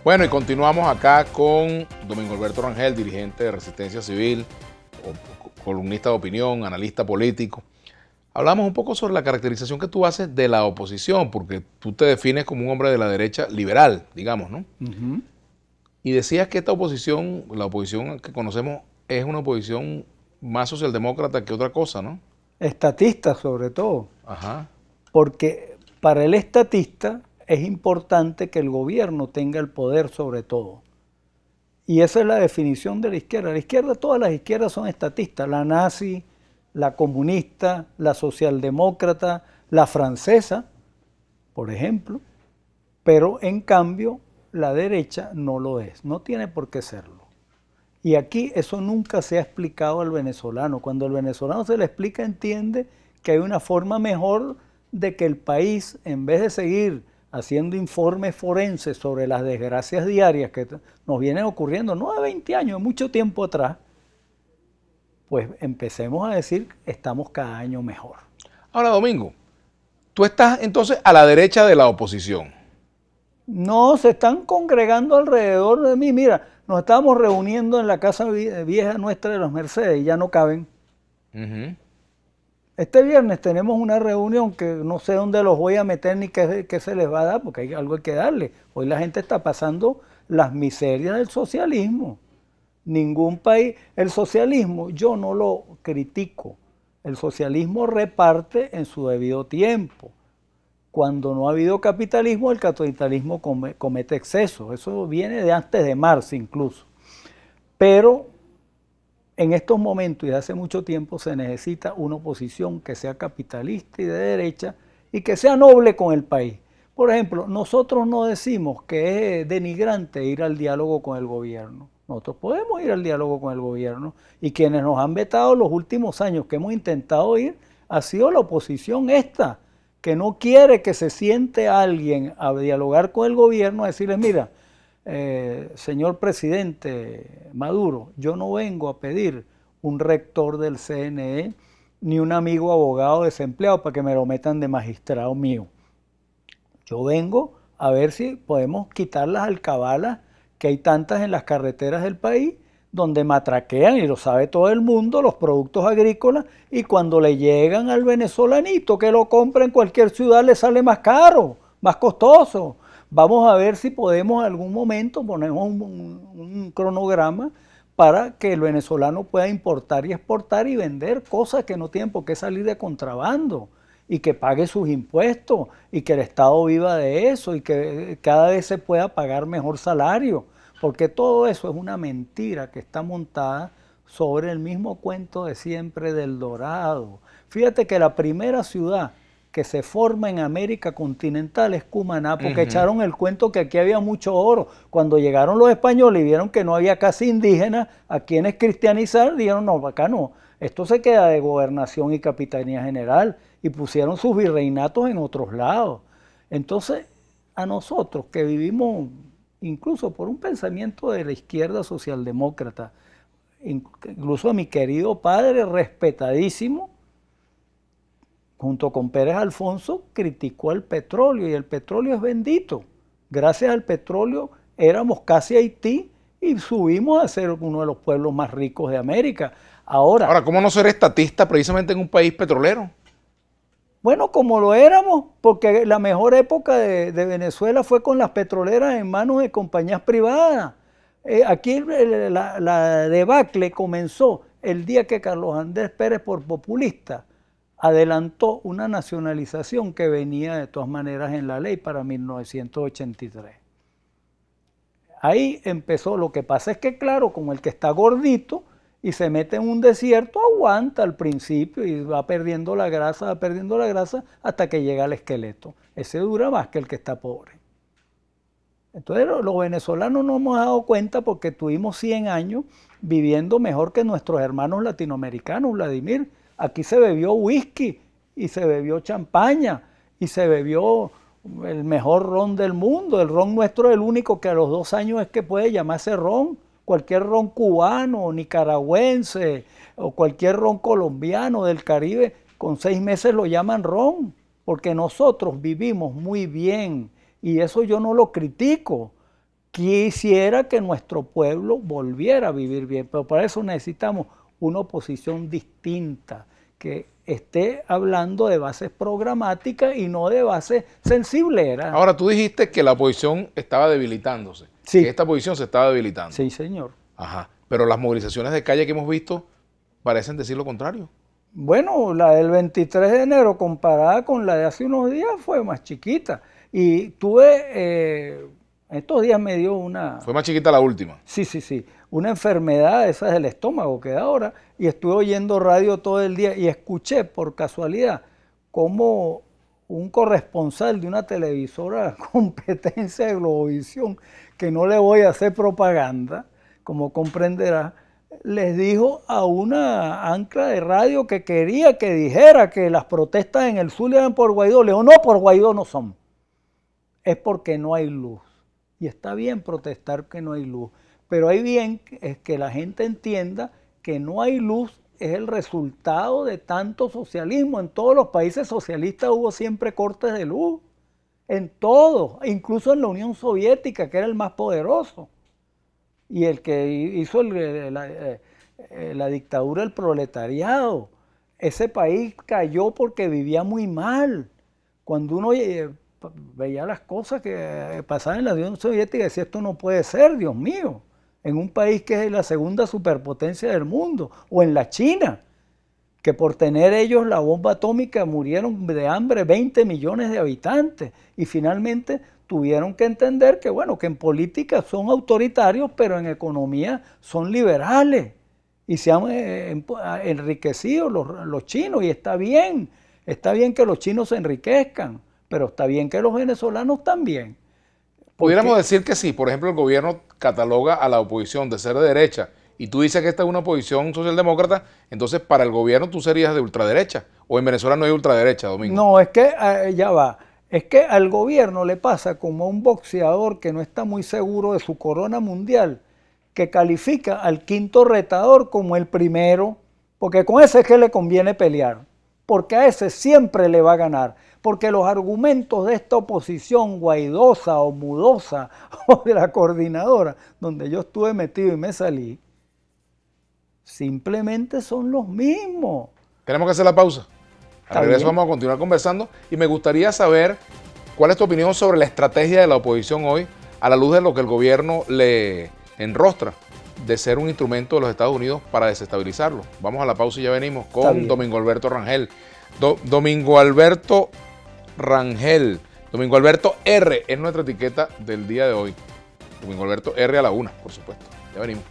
Bueno, y continuamos acá con Domingo Alberto Rangel, dirigente de Resistencia Civil, columnista de opinión, analista político. Hablamos un poco sobre la caracterización que tú haces de la oposición, porque tú te defines como un hombre de la derecha liberal, digamos, ¿no? Y decías que esta oposición, la oposición que conocemos, es una oposición más socialdemócrata que otra cosa, ¿no? Estatista sobre todo. Ajá. Porque para el estatista es importante que el gobierno tenga el poder sobre todo. Y esa es la definición de la izquierda. La izquierda, todas las izquierdas son estatistas. La nazi, la comunista, la socialdemócrata, la francesa, por ejemplo. Pero en cambio, la derecha no lo es. No tiene por qué serlo. Y aquí eso nunca se ha explicado al venezolano. Cuando el venezolano se le explica, entiende que hay una forma mejor de que el país, en vez de seguir haciendo informes forenses sobre las desgracias diarias que nos vienen ocurriendo, no de 20 años, de mucho tiempo atrás, pues empecemos a decir estamos cada año mejor. Ahora, Domingo, tú estás entonces a la derecha de la oposición. No, se están congregando alrededor de mí. Mira, nos estábamos reuniendo en la casa vieja nuestra de las Mercedes y ya no caben. Este viernes tenemos una reunión que no sé dónde los voy a meter ni qué se les va a dar, porque hay algo que darle. Hoy la gente está pasando las miserias del socialismo. Ningún país, el socialismo yo no lo critico. El socialismo reparte en su debido tiempo. Cuando no ha habido capitalismo, el capitalismo comete excesos. Eso viene de antes de Marx incluso. Pero en estos momentos y hace mucho tiempo se necesita una oposición que sea capitalista y de derecha y que sea noble con el país. Por ejemplo, nosotros no decimos que es denigrante ir al diálogo con el gobierno. Nosotros podemos ir al diálogo con el gobierno y quienes nos han vetado los últimos años que hemos intentado ir ha sido la oposición esta, que no quiere que se siente alguien a dialogar con el gobierno, a decirle, mira, señor presidente Maduro, yo no vengo a pedir un rector del CNE ni un amigo abogado desempleado para que me lo metan de magistrado mío. Yo vengo a ver si podemos quitar las alcabalas que hay tantas en las carreteras del país, donde matraquean, y lo sabe todo el mundo, los productos agrícolas, y cuando le llegan al venezolanito que lo compra en cualquier ciudad le sale más caro, más costoso. Vamos a ver si podemos en algún momento poner un cronograma para que el venezolano pueda importar y exportar y vender cosas que no tienen por qué salir de contrabando y que pague sus impuestos y que el Estado viva de eso y que cada vez se pueda pagar mejor salario, porque todo eso es una mentira que está montada sobre el mismo cuento de siempre del Dorado. Fíjate que la primera ciudad que se forma en América continental es Cumaná, porque echaron el cuento que aquí había mucho oro. Cuando llegaron los españoles y vieron que no había casi indígenas a quienes cristianizar, dijeron, no, acá no, esto se queda de gobernación y capitanía general, y pusieron sus virreinatos en otros lados. Entonces, a nosotros que vivimos incluso por un pensamiento de la izquierda socialdemócrata, incluso a mi querido padre, respetadísimo, junto con Pérez Alfonso, criticó el petróleo, y el petróleo es bendito. Gracias al petróleo éramos casi Haití y subimos a ser uno de los pueblos más ricos de América. Ahora, ¿cómo no ser estatista precisamente en un país petrolero? Bueno, como lo éramos, porque la mejor época de Venezuela fue con las petroleras en manos de compañías privadas. Aquí la debacle comenzó el día que Carlos Andrés Pérez, por populista, adelantó una nacionalización que venía de todas maneras en la ley para 1983. Ahí empezó. Lo que pasa es que, claro, como el que está gordito y se mete en un desierto, aguanta al principio y va perdiendo la grasa hasta que llega al esqueleto. Ese dura más que el que está pobre. Entonces los venezolanos no hemos dado cuenta porque tuvimos 100 años viviendo mejor que nuestros hermanos latinoamericanos, Vladimir. Aquí se bebió whisky y se bebió champaña y se bebió el mejor ron del mundo. El ron nuestro es el único que a los 2 años es que puede llamarse ron. Cualquier ron cubano, nicaragüense o cualquier ron colombiano del Caribe, con 6 meses lo llaman ron, porque nosotros vivimos muy bien y eso yo no lo critico. quisiera que nuestro pueblo volviera a vivir bien, pero para eso necesitamos una oposición distinta, que esté hablando de bases programáticas y no de bases sensibleras. Ahora, tú dijiste que la oposición estaba debilitándose, sí. que esta oposición se estaba debilitando. Sí, señor. Ajá, pero las movilizaciones de calle que hemos visto parecen decir lo contrario. Bueno, la del 23 de enero comparada con la de hace unos días fue más chiquita. Y tuve, estos días me dio una... Fue más chiquita la última. Sí, una enfermedad, esa del estómago que da ahora, y estuve oyendo radio todo el día y escuché por casualidad cómo un corresponsal de una televisora competencia de Globovisión, que no le voy a hacer propaganda, como comprenderá, les dijo a una ancla de radio que quería que dijera que las protestas en el sur eran por Guaidó. Le dijo, no, por Guaidó no son. Es porque no hay luz. Y está bien protestar que no hay luz. Pero hay bien es que la gente entienda que no hay luz es el resultado de tanto socialismo. En todos los países socialistas hubo siempre cortes de luz. En todos, incluso en la Unión Soviética, que era el más poderoso. Y el que hizo la dictadura del proletariado. Ese país cayó porque vivía muy mal. Cuando uno veía las cosas que pasaban en la Unión Soviética, decía, esto no puede ser, Dios mío, en un país que es la segunda superpotencia del mundo, o en la China, que por tener ellos la bomba atómica murieron de hambre 20 millones de habitantes, y finalmente tuvieron que entender que, bueno, que en política son autoritarios, pero en economía son liberales, y se han enriquecido los chinos, y está bien que los chinos se enriquezcan, pero está bien que los venezolanos también. Pudiéramos decir que sí, por ejemplo, el gobierno cataloga a la oposición de ser de derecha y tú dices que esta es una oposición socialdemócrata, entonces para el gobierno tú serías de ultraderecha, o en Venezuela no hay ultraderecha, Domingo. No, es que ya va, es que al gobierno le pasa como a un boxeador que no está muy seguro de su corona mundial, que califica al quinto retador como el primero, porque con ese es que le conviene pelear, porque a ese siempre le va a ganar. Porque los argumentos de esta oposición guaidosa o mudosa o de la coordinadora, donde yo estuve metido y me salí, simplemente son los mismos. Tenemos que hacer la pausa. Al regreso vamos a continuar conversando y me gustaría saber cuál es tu opinión sobre la estrategia de la oposición hoy a la luz de lo que el gobierno le enrostra de ser un instrumento de los Estados Unidos para desestabilizarlo. Vamos a la pausa y ya venimos con Domingo Alberto Rangel. Domingo Alberto Rangel, Domingo Alberto R es nuestra etiqueta del día de hoy. Domingo Alberto R a la 1, por supuesto. Ya venimos.